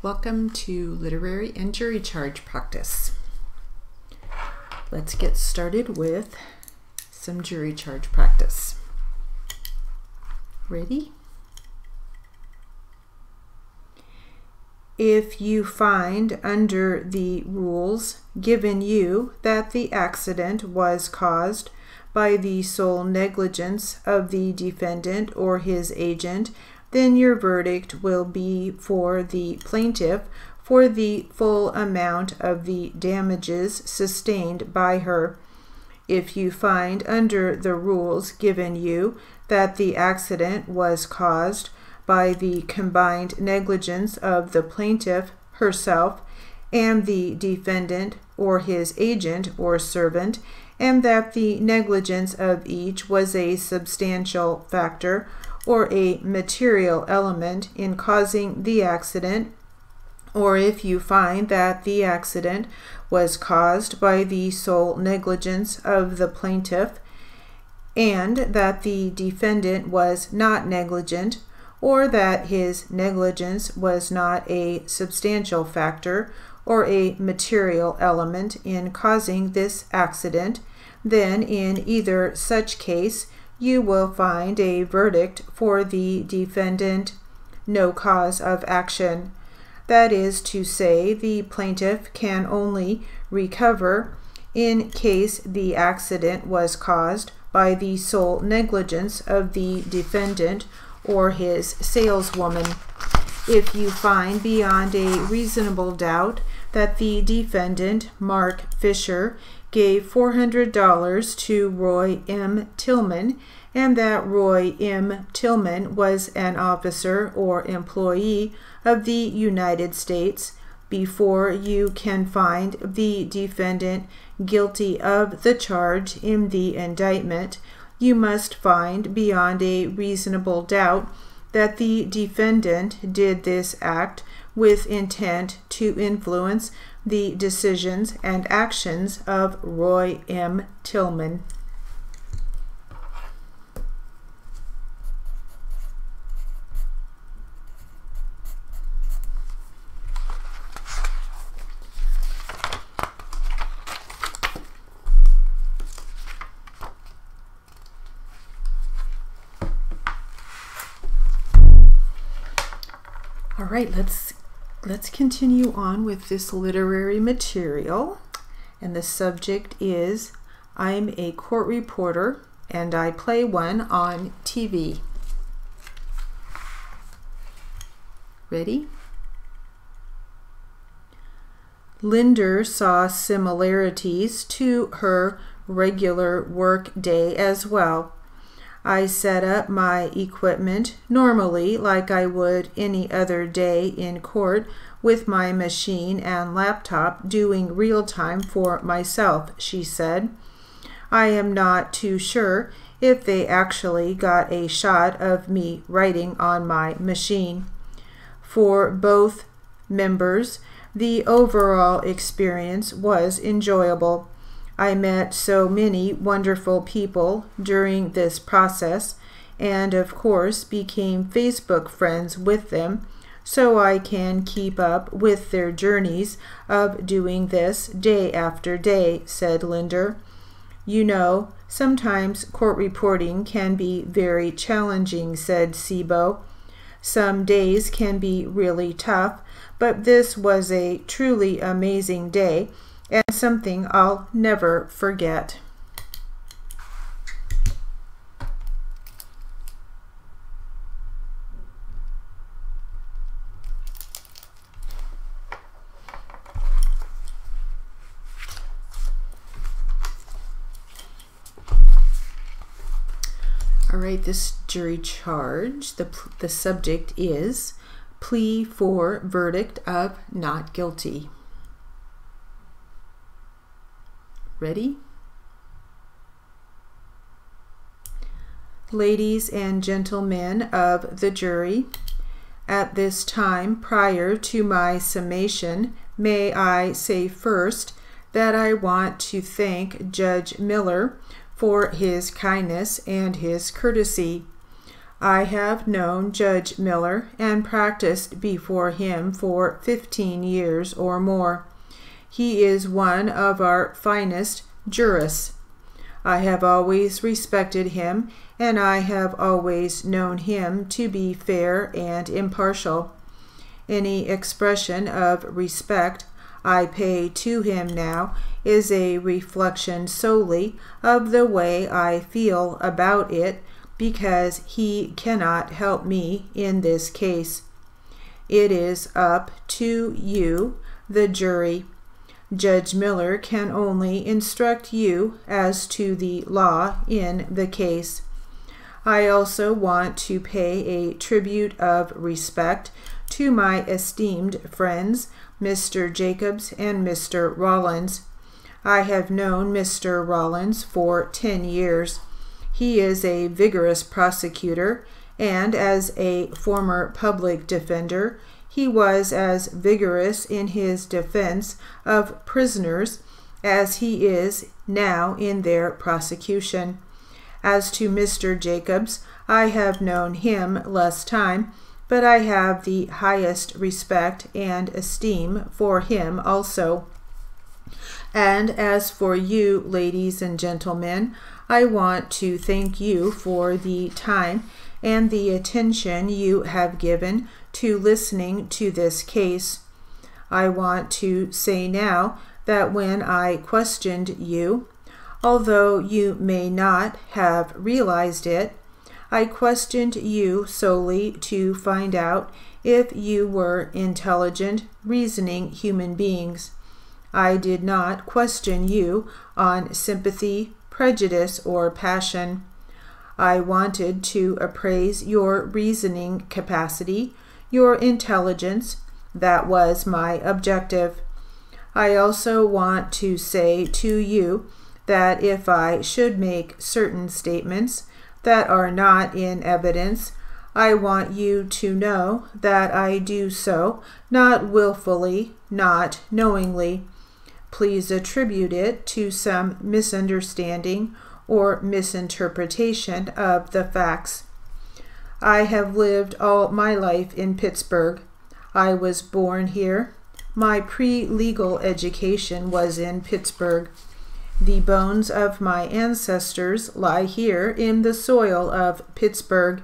Welcome to literary and jury charge practice. Let's get started with some jury charge practice. Ready? If you find under the rules given you that the accident was caused by the sole negligence of the defendant or his agent, then your verdict will be for the plaintiff for the full amount of the damages sustained by her. If you find under the rules given you that the accident was caused by the combined negligence of the plaintiff herself and the defendant or his agent or servant, and that the negligence of each was a substantial factor or a material element in causing the accident, or if you find that the accident was caused by the sole negligence of the plaintiff and that the defendant was not negligent, or that his negligence was not a substantial factor or a material element in causing this accident, then in either such case you will find a verdict for the defendant, no cause of action. That is to say, the plaintiff can only recover in case the accident was caused by the sole negligence of the defendant or his saleswoman. If you find beyond a reasonable doubt that the defendant, Mark Fisher, gave $400 to Roy M. Tillman, and that Roy M. Tillman was an officer or employee of the United States, before you can find the defendant guilty of the charge in the indictment, you must find beyond a reasonable doubt that the defendant did this act with intent to influence the decisions and actions of Roy M. Tillman. All right, let's continue on with this literary material, and the subject is I'm a court reporter and I play one on TV. Ready? Linder saw similarities to her regular work day as well. I set up my equipment normally like I would any other day in court with my machine and laptop doing real time for myself, she said. I am not too sure if they actually got a shot of me writing on my machine. For both members, the overall experience was enjoyable. I met so many wonderful people during this process, and of course became Facebook friends with them, so I can keep up with their journeys of doing this day after day, said Linder. You know, sometimes court reporting can be very challenging, said Sibo. Some days can be really tough, but this was a truly amazing day, and something I'll never forget. All right, this jury charge, the subject is plea for verdict of not guilty. Ready? Ladies and gentlemen of the jury, at this time prior to my summation, may I say first that I want to thank Judge Miller for his kindness and his courtesy. I have known Judge Miller and practiced before him for 15 years or more. He is one of our finest jurists. I have always respected him, and I have always known him to be fair and impartial. Any expression of respect I pay to him now is a reflection solely of the way I feel about it, because he cannot help me in this case. It is up to you, the jury. Judge Miller can only instruct you as to the law in the case. I also want to pay a tribute of respect to my esteemed friends, Mr. Jacobs and Mr. Rollins. I have known Mr. Rollins for 10 years. He is a vigorous prosecutor, and as a former public defender, he was as vigorous in his defense of prisoners as he is now in their prosecution. As to Mr. Jacobs, I have known him less time, but I have the highest respect and esteem for him also. And as for you, ladies and gentlemen, I want to thank you for the time and the attention you have given to listening to this case. I want to say now that when I questioned you, although you may not have realized it, I questioned you solely to find out if you were intelligent, reasoning human beings. I did not question you on sympathy, prejudice, or passion. I wanted to appraise your reasoning capacity, your intelligence. That was my objective. I also want to say to you that if I should make certain statements that are not in evidence, I want you to know that I do so not willfully, not knowingly. Please attribute it to some misunderstanding or misinterpretation of the facts. I have lived all my life in Pittsburgh. I was born here. My pre-legal education was in Pittsburgh. The bones of my ancestors lie here in the soil of Pittsburgh.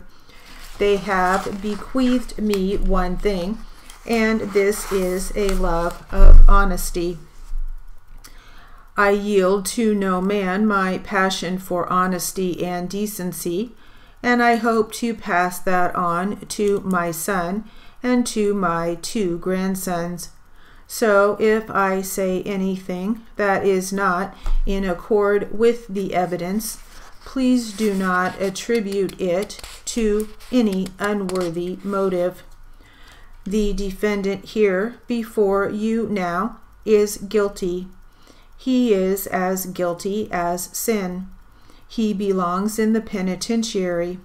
They have bequeathed me one thing, and this is a love of honesty. I yield to no man my passion for honesty and decency, and I hope to pass that on to my son and to my 2 grandsons. So if I say anything that is not in accord with the evidence, please do not attribute it to any unworthy motive. The defendant here before you now is guilty. He is as guilty as sin. He belongs in the penitentiary.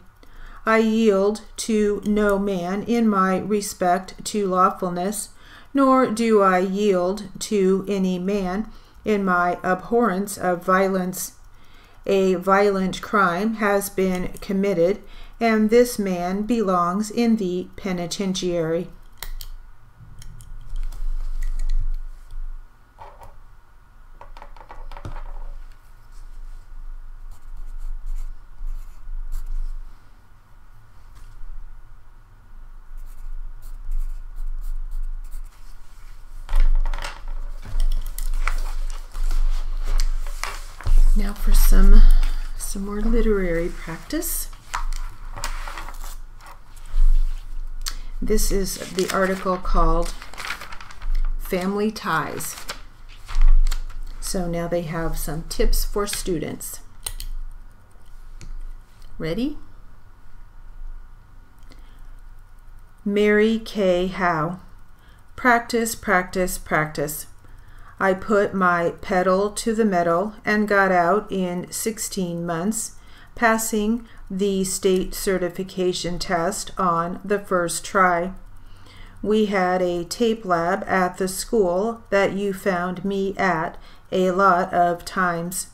I yield to no man in my respect to lawfulness, nor do I yield to any man in my abhorrence of violence. A violent crime has been committed, and this man belongs in the penitentiary. Now for some more literary practice. This is the article called Family Ties. So now they have some tips for students. Ready? Mary K. Howe. Practice, practice, practice. I put my pedal to the metal and got out in 16 months, passing the state certification test on the first try. We had a tape lab at the school that you found me at a lot of times.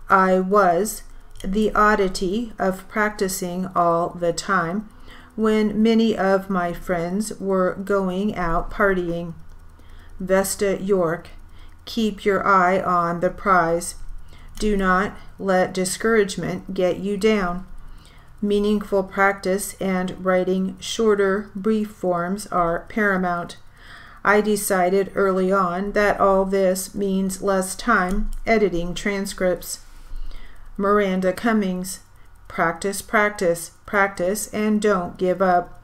I was the oddity of practicing all the time when many of my friends were going out partying. Vesta York, keep your eye on the prize. Do not let discouragement get you down. Meaningful practice and writing shorter, brief forms are paramount. I decided early on that all this means less time editing transcripts. Miranda Cummings, practice, practice, practice, and don't give up.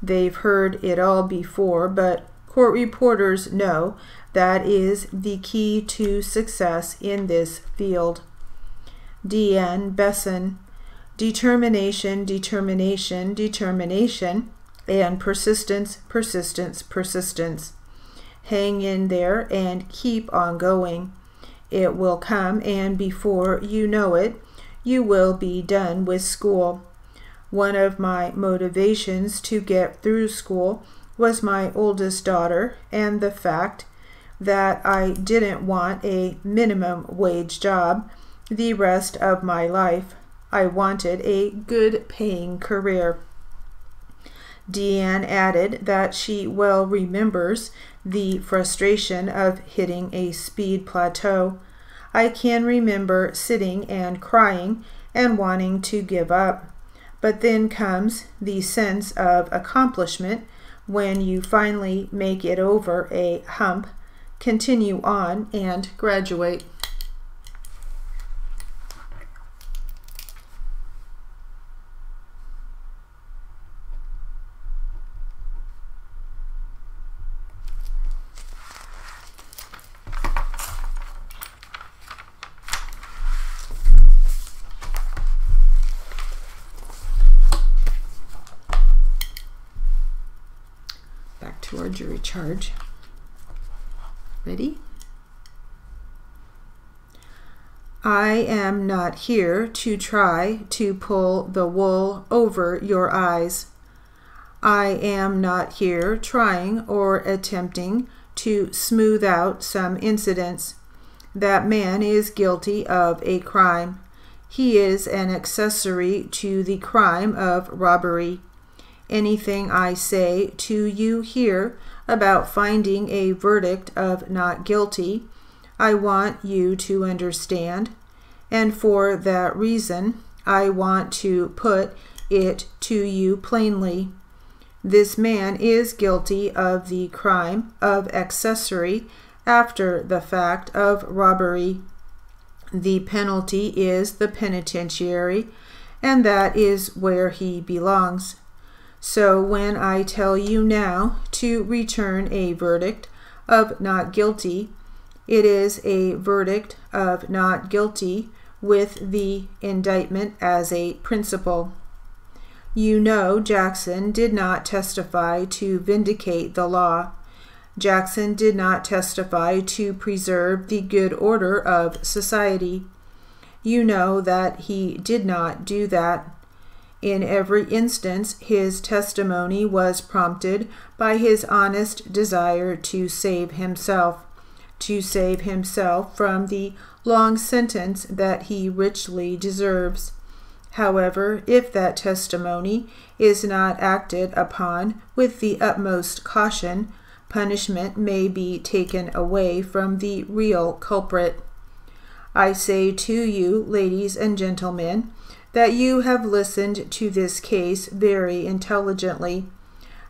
They've heard it all before, but court reporters know that is the key to success in this field. Deanne Besson, determination, determination, determination, and persistence, persistence, persistence. Hang in there and keep on going. It will come, and before you know it, you will be done with school. One of my motivations to get through school was my oldest daughter and the fact that I didn't want a minimum wage job the rest of my life. I wanted a good paying career. Deanne added that she well remembers the frustration of hitting a speed plateau. I can remember sitting and crying and wanting to give up. But then comes the sense of accomplishment when you finally make it over a hump, continue on, and graduate. Back to our jury charge. Ready? I am not here to try to pull the wool over your eyes. I am not here trying or attempting to smooth out some incidents. That man is guilty of a crime. He is an accessory to the crime of robbery. Anything I say to you here about finding a verdict of not guilty, I want you to understand, and for that reason, I want to put it to you plainly. This man is guilty of the crime of accessory after the fact of robbery. The penalty is the penitentiary, and that is where he belongs. So when I tell you now to return a verdict of not guilty, it is a verdict of not guilty with the indictment as a principle. You know Jackson did not testify to vindicate the law. Jackson did not testify to preserve the good order of society. You know that he did not do that. In every instance, his testimony was prompted by his honest desire to save himself from the long sentence that he richly deserves. However, if that testimony is not acted upon with the utmost caution, punishment may be taken away from the real culprit. I say to you, ladies and gentlemen, that you have listened to this case very intelligently.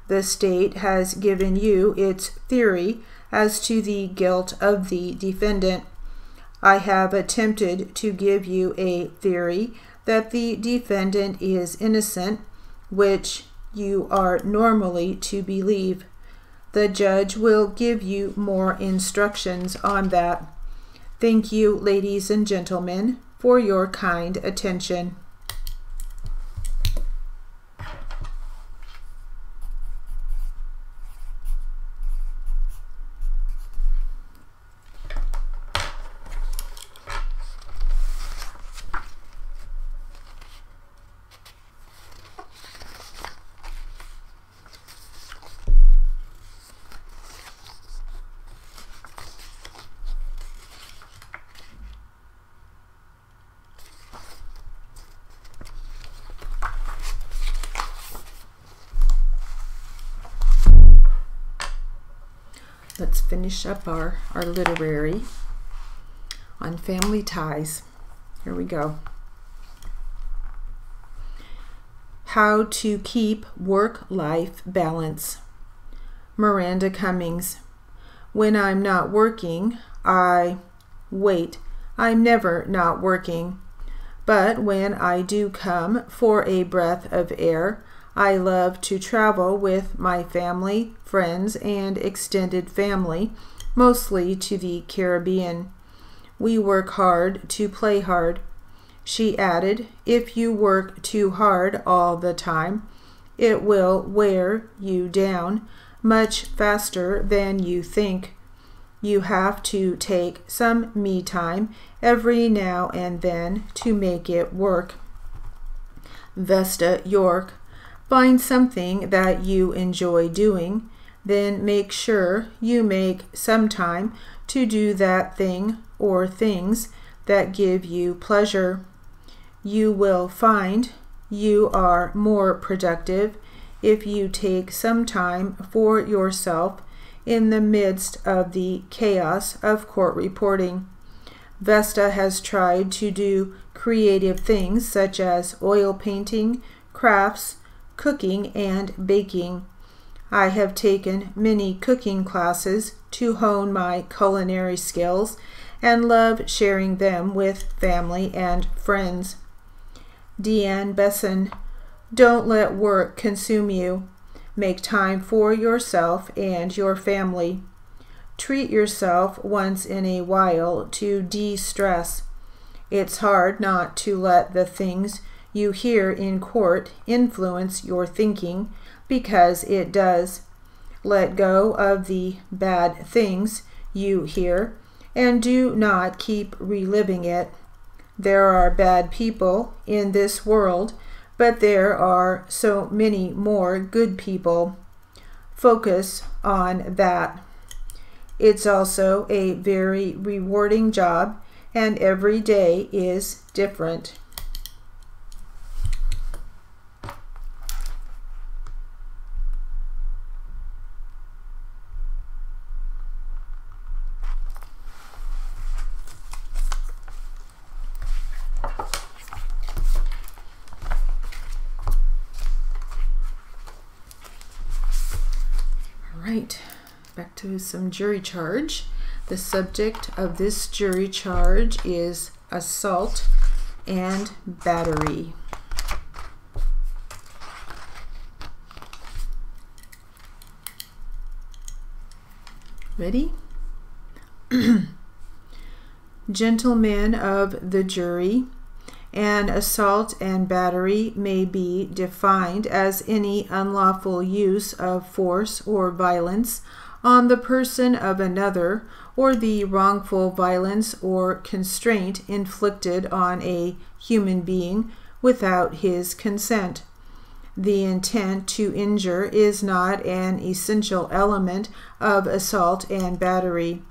The state has given you its theory as to the guilt of the defendant. I have attempted to give you a theory that the defendant is innocent, which you are normally to believe. The judge will give you more instructions on that. Thank you, ladies and gentlemen, for your kind attention. Let's finish up our literary on family ties. Here we go. How to keep work-life balance. Miranda Cummings. When I'm not working, wait, I'm never not working. But when I do come for a breath of air, I love to travel with my family, friends, and extended family, mostly to the Caribbean. We work hard to play hard. She added, if you work too hard all the time, it will wear you down much faster than you think. You have to take some me time every now and then to make it work. Vesta York. Find something that you enjoy doing, then make sure you make some time to do that thing or things that give you pleasure. You will find you are more productive if you take some time for yourself in the midst of the chaos of court reporting. Vesta has tried to do creative things such as oil painting, crafts, cooking, and baking. I have taken many cooking classes to hone my culinary skills and love sharing them with family and friends. Deanne Besson. Don't let work consume you. Make time for yourself and your family. Treat yourself once in a while to de-stress. It's hard not to let the things you hear in court influence your thinking, because it does. Let go of the bad things you hear and do not keep reliving it. There are bad people in this world, but there are so many more good people. Focus on that. It's also a very rewarding job, and every day is different. Right, back to some jury charge. The subject of this jury charge is assault and battery. Ready? Gentlemen of the jury, an assault and battery may be defined as any unlawful use of force or violence on the person of another, or the wrongful violence or constraint inflicted on a human being without his consent. The intent to injure is not an essential element of assault and battery.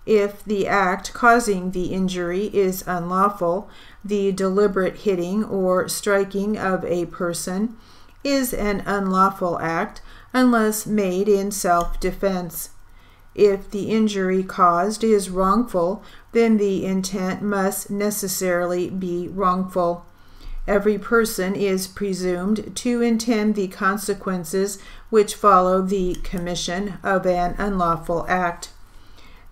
If the act causing the injury is unlawful, the deliberate hitting or striking of a person is an unlawful act unless made in self-defense. If the injury caused is wrongful, then the intent must necessarily be wrongful. Every person is presumed to intend the consequences which follow the commission of an unlawful act.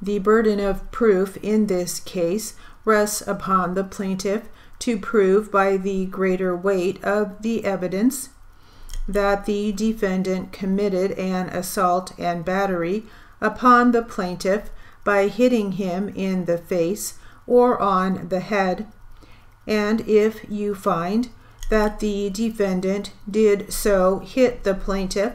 The burden of proof in this case rests upon the plaintiff to prove by the greater weight of the evidence that the defendant committed an assault and battery upon the plaintiff by hitting him in the face or on the head. And if you find that the defendant did so hit the plaintiff,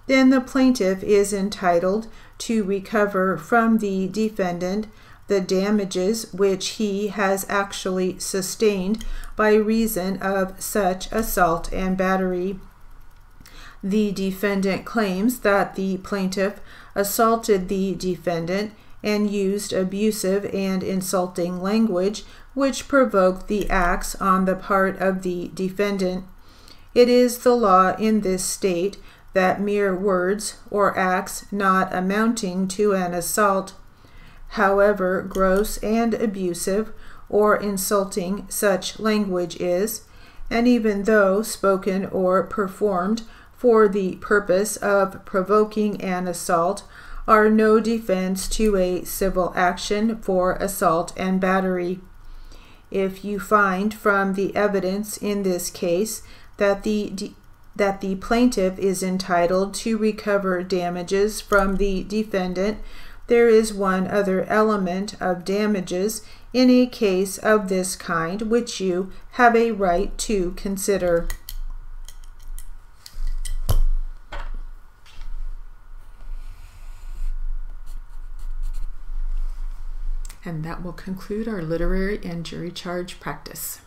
then the plaintiff is entitled to recover from the defendant the damages which he has actually sustained by reason of such assault and battery. The defendant claims that the plaintiff assaulted the defendant and used abusive and insulting language which provoked the acts on the part of the defendant. It is the law in this state that mere words or acts not amounting to an assault, however gross and abusive or insulting such language is, and even though spoken or performed for the purpose of provoking an assault, are no defense to a civil action for assault and battery. If you find from the evidence in this case that the plaintiff is entitled to recover damages from the defendant, there is one other element of damages in a case of this kind which you have a right to consider. And that will conclude our literary and jury charge practice.